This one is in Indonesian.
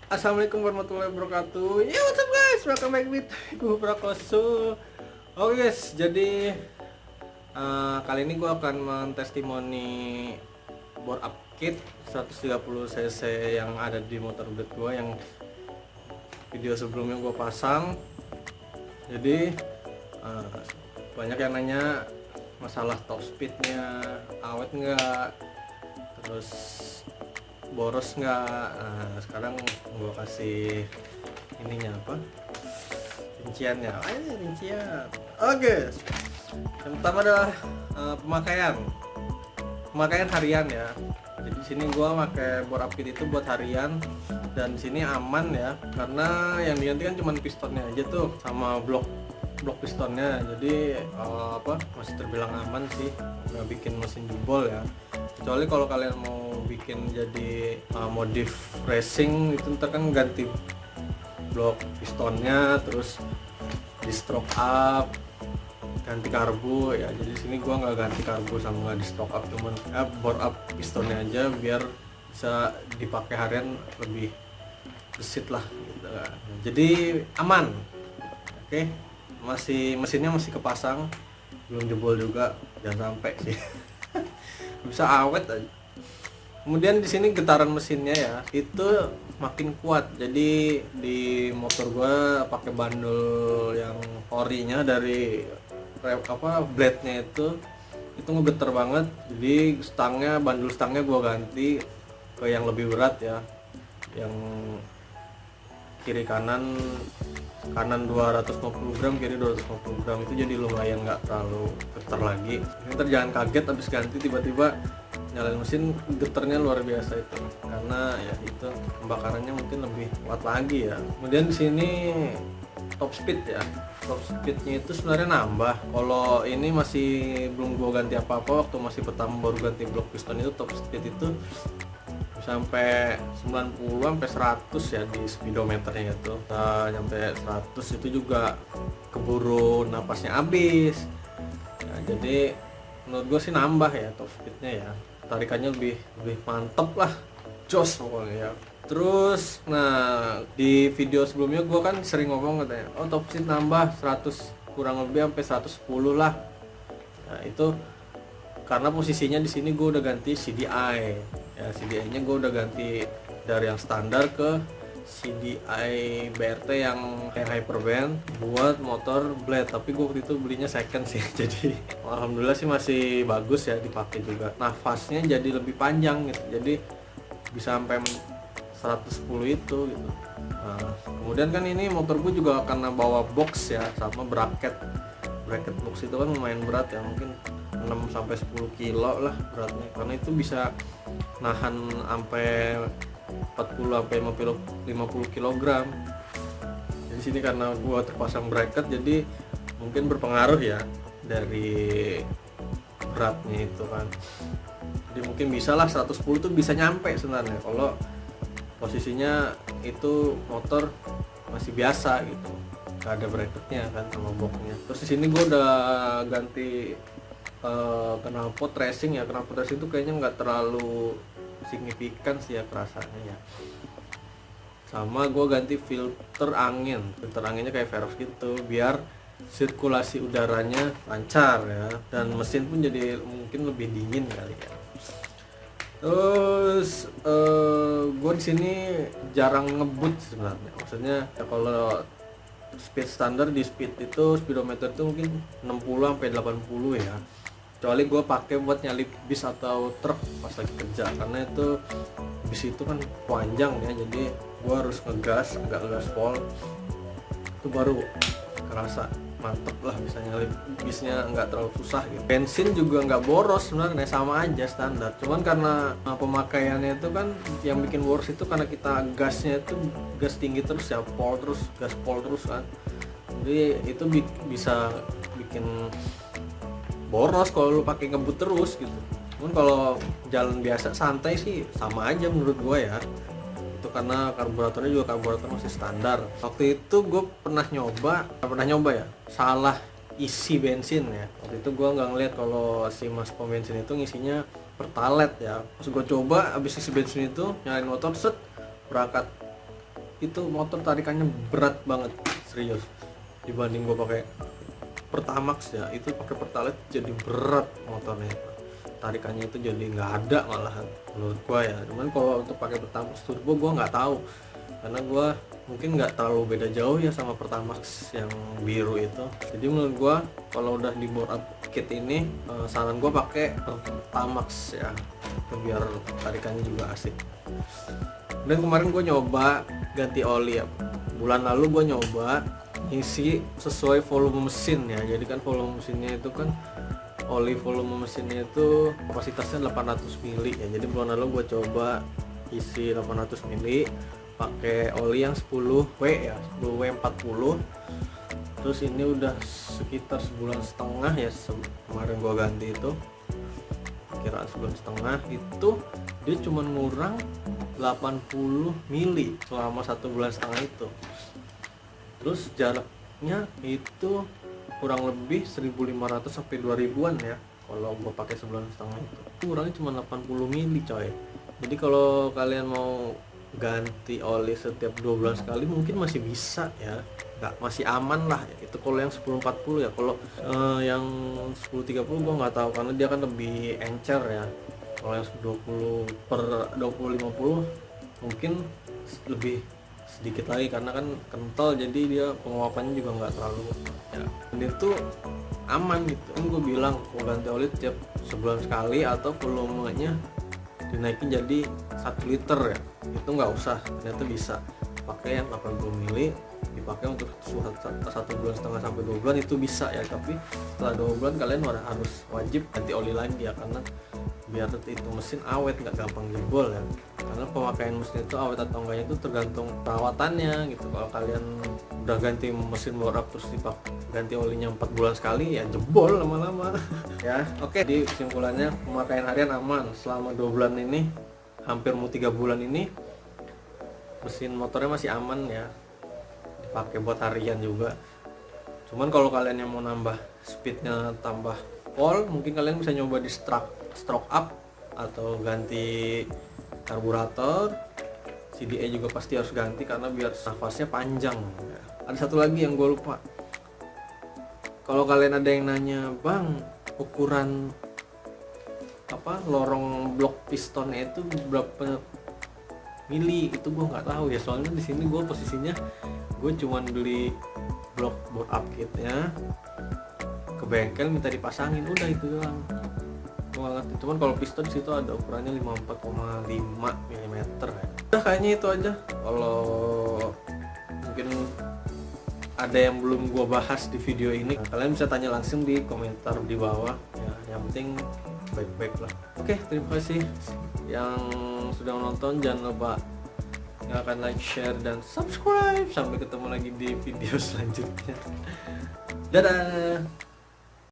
Assalamualaikum warahmatullahi wabarakatuh. Ya, what's up guys? Welcome back with gue Prakoso. Oke guys, jadi kali ini gue akan mentestimoni bore up kit 130 cc yang ada di motor blade gue yang video sebelumnya gue pasang. Jadi banyak yang nanya masalah top speednya, awet nggak, terus boros nggak. Nah, sekarang gue kasih ininya apa, rinciannya. Ayo rincian. Oke, yang pertama adalah pemakaian harian ya. Jadi di sini gue pakai bore up kit itu buat harian, dan di sini aman ya, karena yang diganti kan cuma pistonnya aja tuh sama blok pistonnya. Jadi masih terbilang aman sih, nggak bikin mesin jebol ya. Kecuali kalau kalian mau bikin jadi modif racing itu, ntar kan ganti blok pistonnya, terus di stroke up, ganti karbu ya. Jadi sini gua nggak ganti karbu sama nggak di stroke up, cuman bore up pistonnya aja biar bisa dipakai harian lebih gesit lah gitu. Jadi aman. Oke, mesinnya masih kepasang, belum jebol juga, jangan sampai sih. Bisa awet aja. Kemudian di sini getaran mesinnya ya itu makin kuat. Jadi di motor gua pakai bandul yang orinya dari blade-nya itu ngegeter banget. Jadi bandul stangnya gua ganti ke yang lebih berat ya, yang kiri kanan 250 gram, kiri 250 gram, itu jadi lumayan nggak terlalu getar lagi. Ntar jangan kaget abis ganti tiba-tiba nyalain mesin geternya luar biasa itu, karena ya itu pembakarannya mungkin lebih kuat lagi ya. Kemudian di sini top speed ya, top speednya itu sebenarnya nambah. Kalau ini masih belum gua ganti apa-apa, waktu masih pertama baru ganti blok piston itu top speed itu sampai 90 sampai 100 ya di speedometernya itu. Sampai 100 itu juga keburu napasnya habis ya. Jadi menurut gue sih nambah ya top speednya ya, tarikannya lebih mantep lah, jos pokoknya ya. Terus di video sebelumnya gue kan sering ngomong katanya, oh top speed nambah 100 kurang lebih sampai 110 lah. Nah itu karena posisinya di sini gue udah ganti CDI ya. CDI-nya gue udah ganti dari yang standar ke CDI BRT yang hyperband buat motor blade. Tapi gue waktu itu belinya second sih. Jadi alhamdulillah sih masih bagus ya dipakai juga. Nafasnya jadi lebih panjang gitu. Jadi bisa sampai 110 itu gitu. Nah, kemudian kan ini motor gue juga karena bawa box ya, sama bracket box itu kan lumayan berat ya, mungkin 6 sampai 10 kilo lah beratnya, karena itu bisa nahan sampai 40 sampai 50 kg. Jadi sini karena gua terpasang bracket, jadi mungkin berpengaruh ya dari beratnya itu kan. Jadi mungkin bisa lah 110 tuh bisa nyampe sebenarnya kalau posisinya itu motor masih biasa gitu, gak ada bracketnya kan sama boxnya. Terus di sini gue udah ganti knalpot racing ya. Knalpot racing itu kayaknya nggak terlalu signifikan sih ya kerasanya ya. Sama gue ganti filter anginnya kayak Verox gitu biar sirkulasi udaranya lancar ya, dan mesin pun jadi mungkin lebih dingin kali ya. Terus gue di sini jarang ngebut sebenarnya. Maksudnya ya, kalau speed standar di speed itu speedometer itu mungkin 60 sampai 80 ya. Kecuali gue pakai buat nyalip bis atau truk pas lagi kerja, karena itu bis itu kan panjang ya, jadi gue harus ngegas, agak gaspol, itu baru kerasa mantep lah, bisa nyalip bisnya nggak terlalu susah gitu. Bensin juga nggak boros sebenarnya, sama aja standar, cuman karena pemakaiannya itu kan yang bikin boros itu karena kita gasnya itu gas tinggi terus ya, gaspol terus kan, jadi itu bisa bikin boros kalau lu pakai ngebut terus gitu. Cuman kalau jalan biasa santai sih sama aja menurut gue ya. Itu karena karburatornya juga karburator masih standar. Waktu itu gue pernah nyoba ya, salah isi bensin ya. Waktu itu gue nggak ngeliat kalau si mas pom bensin itu ngisinya pertalite ya. Pas gue coba abis isi bensin itu nyalain motor, set, berangkat itu motor tarikannya berat banget, serius. Dibanding gue pakai Pertamax ya, itu pakai Pertalite jadi berat motornya. Tarikannya itu jadi nggak ada malahan menurut gue ya. Cuman kalau untuk pakai Pertamax turbo gue nggak tahu, karena gue mungkin nggak terlalu beda jauh ya sama Pertamax yang biru itu. Jadi menurut gue kalau udah di bore up kit ini, saran gue pakai Pertamax ya, biar tarikannya juga asik. Dan kemarin gue nyoba ganti oli ya, bulan lalu gue nyoba isi sesuai volume mesin ya. Jadi kan volume mesinnya itu kan, oli volume mesinnya itu kapasitasnya 800 mili ya. Jadi bulan lalu gue coba isi 800 mili pakai oli yang 10W ya, 10W40. Terus ini udah sekitar sebulan setengah ya, kemarin gue ganti itu kiraan sebulan setengah. Itu dia cuma ngurang 80 mili selama 1 bulan setengah itu. Terus jaraknya itu kurang lebih 1500 sampai 2000-an ya kalau gue pakai sebulan setengah itu. Kurangnya cuma 80 mili coy. Jadi kalau kalian mau ganti oli setiap 2 bulan sekali mungkin masih bisa ya, masih aman lah ya. Itu kalau yang 1040 ya. Kalau yang 1030 gue nggak tahu, karena dia kan lebih encer ya. Kalau yang 20/2050 mungkin lebih sedikit lagi, karena kan kental, jadi dia penguapannya juga nggak terlalu ya. Dan itu aman gitu kan. Gue bilang mau ganti oli tiap sebulan sekali atau volumenya dinaikin jadi 1 liter ya, itu nggak usah. Ternyata bisa pakai yang 80 mili dipakai untuk 1 bulan setengah sampai 2 bulan itu bisa ya. Tapi setelah 2 bulan kalian harus wajib ganti oli lagi ya, karena biar itu mesin awet, nggak gampang jebol ya. Karena pemakaian mesin itu awet atau enggaknya itu tergantung perawatannya gitu. Kalau kalian udah ganti mesin bore up terus ganti olinya 4 bulan sekali ya jebol lama-lama ya. Oke, jadi kesimpulannya pemakaian harian aman selama 2 bulan ini, hampir mau 3 bulan ini mesin motornya masih aman ya, dipakai buat harian juga. Cuman kalau kalian yang mau nambah speednya, tambah pole, mungkin kalian bisa nyoba di stroke up atau ganti karburator. CDA juga pasti harus ganti karena biar nafasnya panjang. Ada satu lagi yang gue lupa, kalau kalian ada yang nanya, bang ukuran lorong blok pistonnya itu berapa mili, itu gue nggak tahu ya. Soalnya di sini gue posisinya gue cuman beli blok bore up kitnya ke bengkel, minta dipasangin, udah itu doang. Cuman kalau piston di situ ada ukurannya 54,5 mm ya. Udah kayaknya itu aja. Kalau mungkin ada yang belum gua bahas di video ini, kalian bisa tanya langsung di komentar di bawah ya. Yang penting baik-baik lah. Oke, terima kasih yang sudah menonton. Jangan lupa nyalakan like, share, dan subscribe. Sampai ketemu lagi di video selanjutnya. Dadah.